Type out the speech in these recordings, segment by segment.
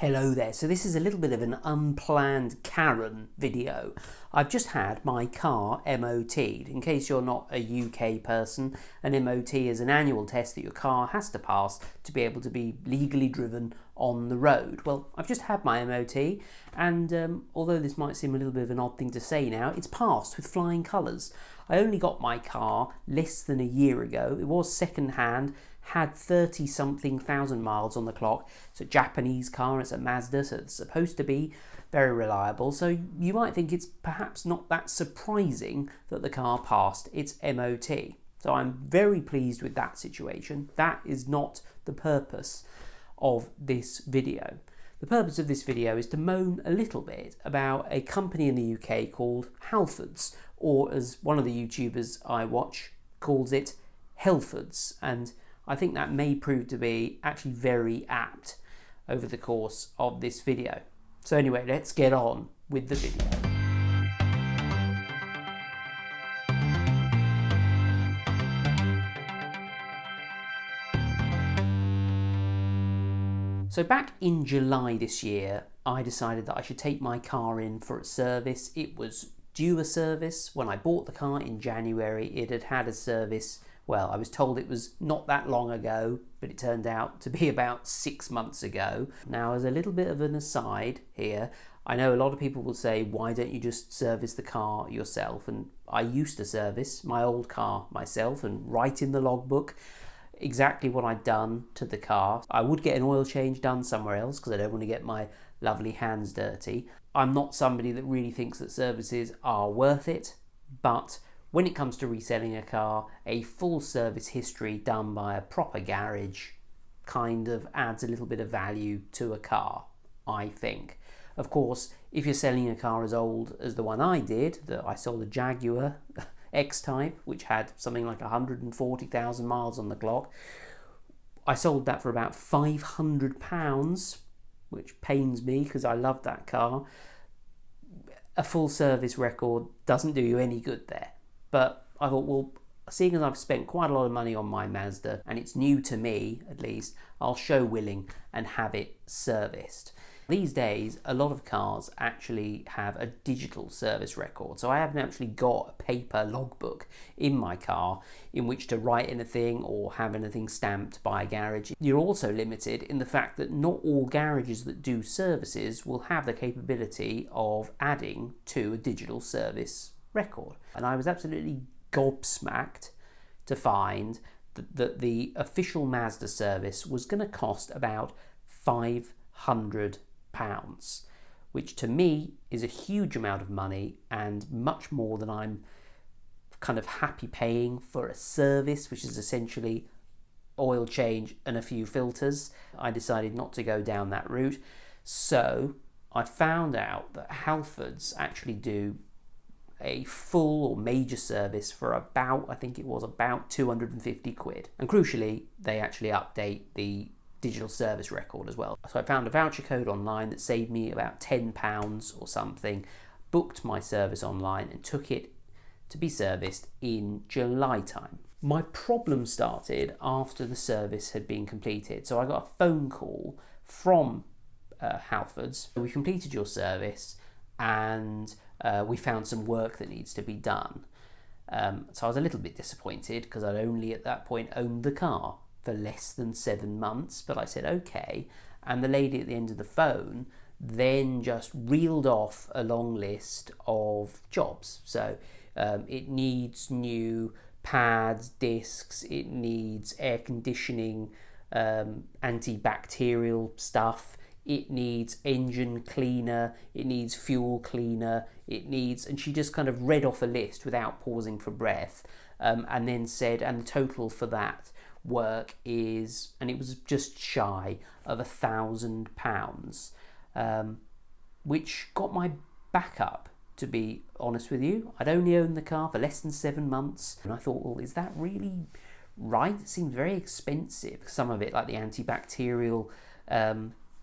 Hello there. So this is a little bit of an unplanned Karen video. I've just had my car MOT'd. In case you're not a UK person, an MOT is an annual test that your car has to pass to be able to be legally driven on the road. Well, I've just had my MOT and although this might seem a little bit of an odd thing to say now, it's passed with flying colours. I only got my car less than a year ago. It was second hand, had 30-something thousand miles on the clock. It's a Japanese car, it's a Mazda, so it's supposed to be very reliable. So you might think it's perhaps not that surprising that the car passed its MOT. So I'm very pleased with that situation. That is not the purpose of this video. The purpose of this video is to moan a little bit about a company in the UK called Halfords, or as one of the YouTubers I watch calls it, Halfords. And I think that may prove to be actually very apt over the course of this video. So anyway, let's get on with the video. So back in July this year, I decided that I should take my car in for a service. It was due a service. When I bought the car in January, it had had a service. Well, I was told it was not that long ago, but it turned out to be about 6 months ago. Now, as a little bit of an aside here, I know a lot of people will say, why don't you just service the car yourself? And I used to service my old car myself and write in the logbook exactly what I'd done to the car. I would get an oil change done somewhere else because I don't want to get my lovely hands dirty. I'm not somebody that really thinks that services are worth it, but when it comes to reselling a car, a full service history done by a proper garage kind of adds a little bit of value to a car, I think. Of course, if you're selling a car as old as the one I did, that I sold a Jaguar X-Type, which had something like 140,000 miles on the clock, I sold that for about £500, which pains me because I love that car. A full service record doesn't do you any good there. But I thought, well, seeing as I've spent quite a lot of money on my Mazda, and it's new to me at least, I'll show willing and have it serviced. These days, a lot of cars actually have a digital service record, so I haven't actually got a paper logbook in my car in which to write anything or have anything stamped by a garage. You're also limited in the fact that not all garages that do services will have the capability of adding to a digital service record. And I was absolutely gobsmacked to find that the official Mazda service was going to cost about £500, which to me is a huge amount of money and much more than I'm kind of happy paying for a service, which is essentially oil change and a few filters. I decided not to go down that route. So I found out that Halfords actually do a full or major service for about, I think it was about 250 quid. And crucially, they actually update the digital service record as well. So I found a voucher code online that saved me about £10 or something, booked my service online and took it to be serviced in July time. My problem started after the service had been completed. So I got a phone call from Halfords. We completed your service and we found some work that needs to be done. So I was a little bit disappointed because I'd only at that point owned the car for less than 7 months, but I said okay. And the lady at the end of the phone then just reeled off a long list of jobs. So it needs new pads, discs, it needs air conditioning, antibacterial stuff, it needs engine cleaner, it needs fuel cleaner, it needs, and she just kind of read off a list without pausing for breath, and then said, and the total for that work is, and it was just shy of £1,000, which got my back up, to be honest with you. I'd only owned the car for less than 7 months, and I thought, well, is that really right? It seems very expensive. Some of it, like the antibacterial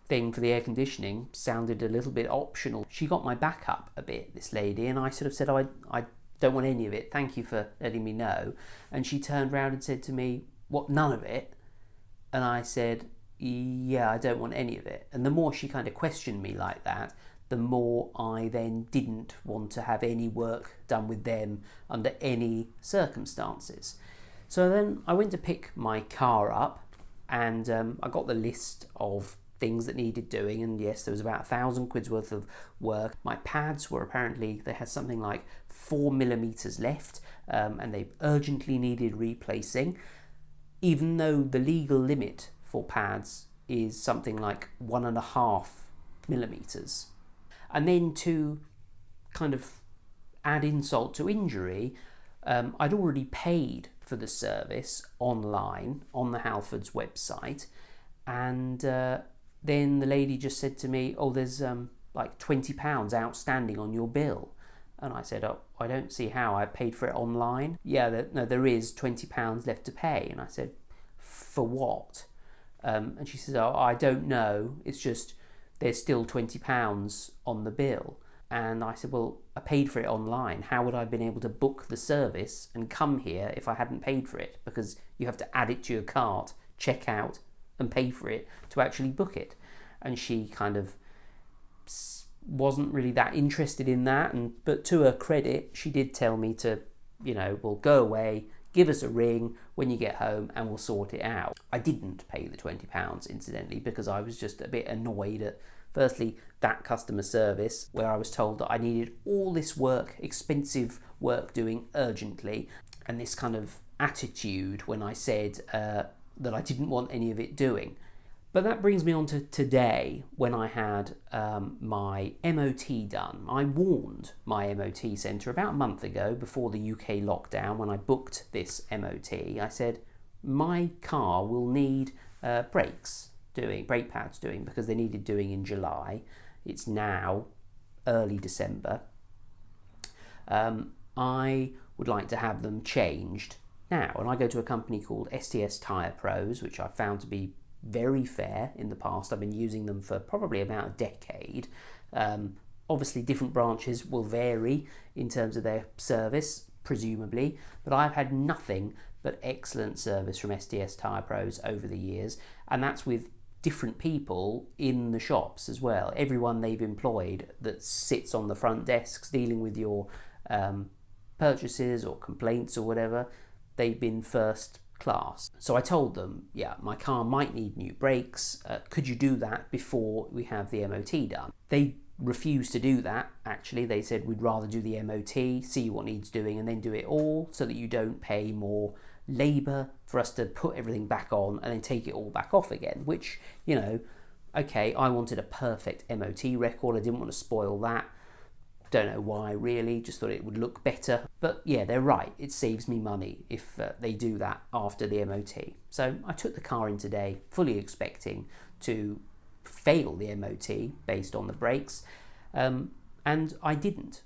thing for the air conditioning, sounded a little bit optional. She got my back up a bit, this lady, and I sort of said, oh, I don't want any of it, thank you for letting me know. And she turned around and said to me, what, none of it? And I said, yeah, I don't want any of it. And the more she kind of questioned me like that, the more I then didn't want to have any work done with them under any circumstances. So then I went to pick my car up, and I got the list of things that needed doing, and yes, there was about 1,000 quid's worth of work. My pads were apparently, they had something like 4 millimeters left, and they urgently needed replacing, even though the legal limit for pads is something like 1.5 millimeters. And then to kind of add insult to injury, I'd already paid for the service online on the Halfords website, and then the lady just said to me, oh, there's like £20 outstanding on your bill. And I said, oh, I don't see how. I paid for it online. Yeah, no, there is £20 left to pay. And I said, for what? And she says, oh, I don't know. It's just there's still £20 on the bill. And I said, well, I paid for it online. How would I have been able to book the service and come here if I hadn't paid for it? Because you have to add it to your cart, check out, and pay for it to actually book it. And she kind of wasn't really that interested in that. But to her credit, she did tell me to, well, go away, give us a ring when you get home and we'll sort it out. I didn't pay the £20, incidentally, because I was just a bit annoyed at, firstly, that customer service where I was told that I needed all this work, expensive work doing urgently, and this kind of attitude when I said that I didn't want any of it doing. But that brings me on to today, when I had my MOT done. I warned my MOT centre about a month ago, before the UK lockdown, when I booked this MOT. I said, my car will need brake pads doing, because they needed doing in July. It's now early December. I would like to have them changed now. And I go to a company called STS Tyre Pros, which I found to be very fair in the past. I've been using them for probably about a decade. Obviously, different branches will vary in terms of their service, presumably, but I've had nothing but excellent service from STS Tyre Pros over the years, and that's with different people in the shops as well. Everyone they've employed that sits on the front desks dealing with your purchases or complaints or whatever, they've been first class. So I told them, yeah, my car might need new brakes. Could you do that before we have the MOT done? They refused to do that, actually. They said, we'd rather do the MOT, see what needs doing, and then do it all, so that you don't pay more labour for us to put everything back on and then take it all back off again, which, okay, I wanted a perfect MOT record. I didn't want to spoil that. Don't know why, really, just thought it would look better. But yeah, they're right, it saves me money if they do that after the MOT. So I took the car in today, fully expecting to fail the MOT based on the brakes, and I didn't.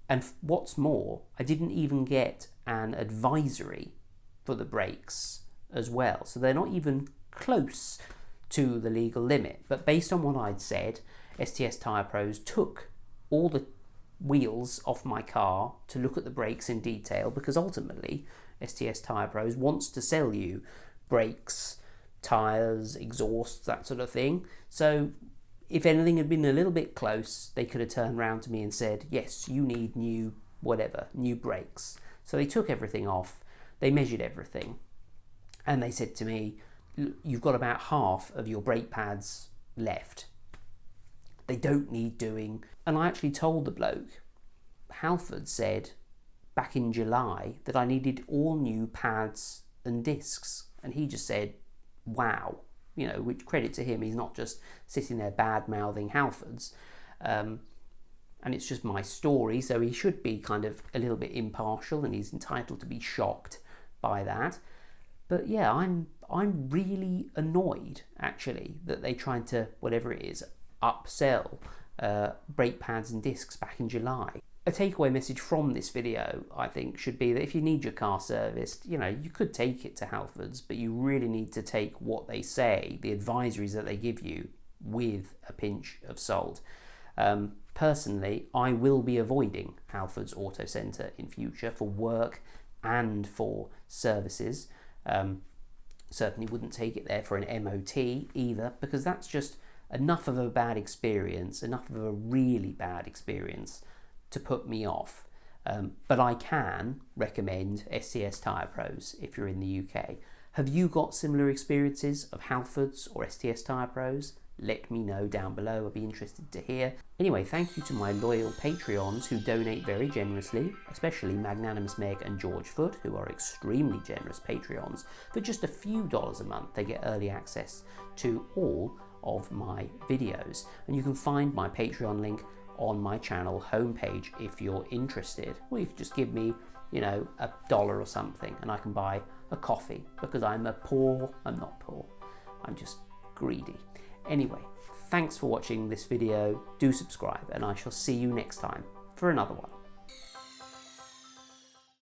And what's more, I didn't even get an advisory for the brakes as well. So they're not even close to the legal limit. But based on what I'd said, STS Tyre Pros took all the wheels off my car to look at the brakes in detail, because ultimately STS Tyre Pros wants to sell you brakes, tyres, exhausts, that sort of thing. So if anything had been a little bit close, they could have turned around to me and said, yes, you need new brakes. So they took everything off, they measured everything, and they said to me, you've got about half of your brake pads left. They don't need doing. And I actually told the bloke, Halford said back in July that I needed all new pads and discs. And he just said, wow, which, credit to him, he's not just sitting there bad-mouthing Halfords. And it's just my story, so he should be kind of a little bit impartial, and he's entitled to be shocked by that. But yeah, I'm really annoyed, actually, that they tried to, whatever it is, upsell brake pads and discs back in July. A takeaway message from this video, I think, should be that if you need your car serviced, you could take it to Halfords, but you really need to take what they say, the advisories that they give you, with a pinch of salt. Personally, I will be avoiding Halfords Autocentre in future for work and for services. Certainly wouldn't take it there for an MOT either, because that's just enough of a bad experience, enough of a really bad experience to put me off. But I can recommend STS Tyre Pros if you're in the UK. Have you got similar experiences of Halfords or STS Tyre Pros? Let me know down below, I'd be interested to hear. Anyway, thank you to my loyal Patreons who donate very generously, especially Magnanimous Meg and George Foot, who are extremely generous Patreons. For just a few dollars a month, they get early access to all of my videos. And you can find my Patreon link on my channel homepage if you're interested. Or you can just give me, you know, $1 or something and I can buy a coffee, because I'm not poor, I'm just greedy. Anyway, thanks for watching this video, do subscribe, and I shall see you next time for another one.